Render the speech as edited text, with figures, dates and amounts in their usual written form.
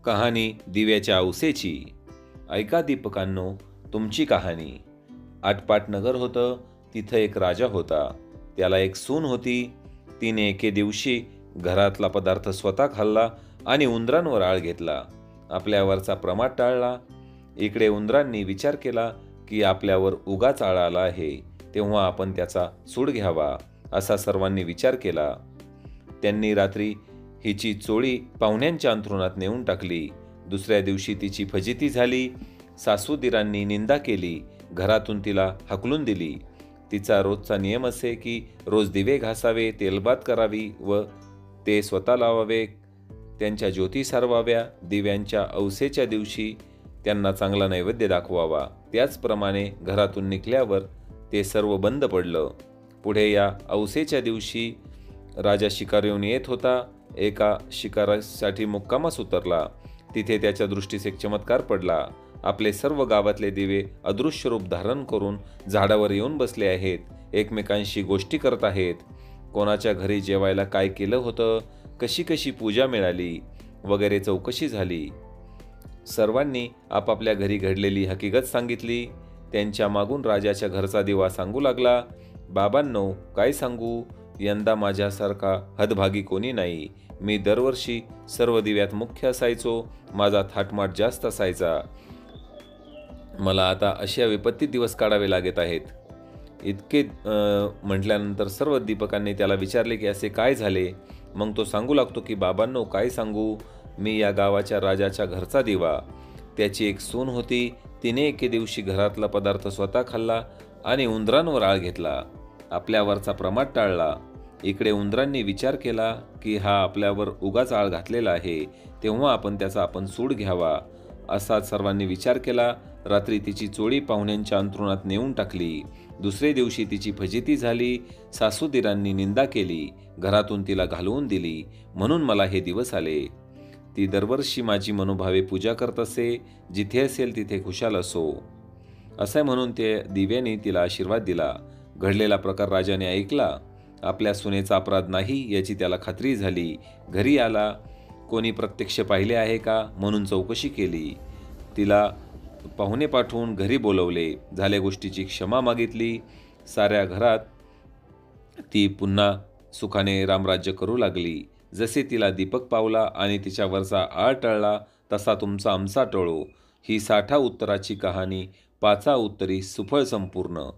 कहाणी दिव्याच्या औसेची. ऐका दीपकांनो, तुमची कहाणी. आटपाट नगर होतं. तिथं एक राजा होता. त्याला एक सून होती. तिने एके दिवशी घरातला पदार्थ स्वतः खाल्ला आणि उंदरांवर आळ घेतला. आपल्यावरचा प्रमाद टाळला. इकडे उंदरांनी विचार केला की आपल्यावर उगाच आळ आला आहे, तेव्हा आपण त्याचा सूड घ्यावा, असा सर्वांनी विचार केला. त्यांनी रात्री हिची चोळी पाहुण्यांच्या अंथरुणात नेऊन टाकली. दुसऱ्या दिवशी तिची फजिती झाली. सासूदिरांनी निंदा केली. घरातून तिला हाकलून दिली. तिचा रोजचा नियम असे की रोज दिवे घासावे, तेलबाद करावी व ते स्वतः लावावे, त्यांच्या ज्योती सारवाव्या. दिव्यांच्या औसेच्या दिवशी त्यांना चांगला नैवेद्य दाखवावा. त्याचप्रमाणे घरातून निघाल्यावर ते सर्व बंद पडलं. पुढे या औसेच्या दिवशी राजा शिकारीहून येत होता. एका शिकारासाठी मुक्कामास उतरला. तिथे त्याच्या दृष्टीस एक चमत्कार पडला. आपले सर्व गावातले दिवे अदृश्य रूप धारण करून झाडावर येऊन बसले आहेत. एकमेकांशी गोष्टी करत आहेत. कोणाच्या घरी जेवायला काय केलं होतं, कशी कशी पूजा मिळाली वगैरे चौकशी झाली. सर्वांनी आपापल्या घरी घडलेली हकीकत सांगितली. त्यांच्या मागून राजाच्या घरचा दिवा सांगू लागला, बाबांनो, काय सांगू, यंदा माझ्यासारखा हतभागी कोणी नाही. मी दरवर्षी सर्व दिव्यात मुख्य असायचो. माझा थाटमाट जास्त असायचा. मला आता अशा विपत्तीत दिवस काढावे लागत आहेत. इतके म्हटल्यानंतर सर्व दीपकांनी त्याला विचारले की असे काय झाले. मग तो सांगू लागतो की बाबांनो, काय सांगू, मी या गावाच्या राजाच्या घरचा दिवा. त्याची एक सून होती. तिने एके दिवशी घरातला पदार्थ स्वतः खाल्ला आणि उंदरांवर आळ घेतला. आपल्यावरचा प्रमाद टाळला. इकडे उंदरांनी विचार केला की हा आपल्यावर उगाच आळ घातलेला आहे, तेव्हा आपण त्याचा सूड घ्यावा, असा सर्वांनी विचार केला. रात्री तिची चोळी पाहुण्यांच्या अंथरुणात नेऊन टाकली. दुसरे दिवशी तिची फजिती झाली. सासूदिरांनी निंदा केली. घरातून तिला घालवून दिली. म्हणून मला हे दिवस आले. ती दरवर्षी माझी मनोभावे पूजा करत असे. जिथे असेल तिथे खुशाल असो, असे म्हणून ते दिव्याने तिला आशीर्वाद दिला. घडलेला प्रकार राजाने ऐकला. आपल्या सुनेचा अपराध नाही याची त्याला खात्री झाली. घरी आला. कोणी प्रत्यक्ष पाहिले आहे का म्हणून चौकशी केली. तिला पाहुणे पाठवून घरी बोलवले. झाल्या गोष्टीची क्षमा मागितली. साऱ्या घरात ती पुन्हा सुखाने रामराज्य करू लागली. जसे तिला दीपक पावला आणि तिच्यावरचा आळ टळला, तसा तुमचा आमचा टळो. ही 60 उत्तराची कहाणी 5 उत्तरी सुफळ संपूर्ण.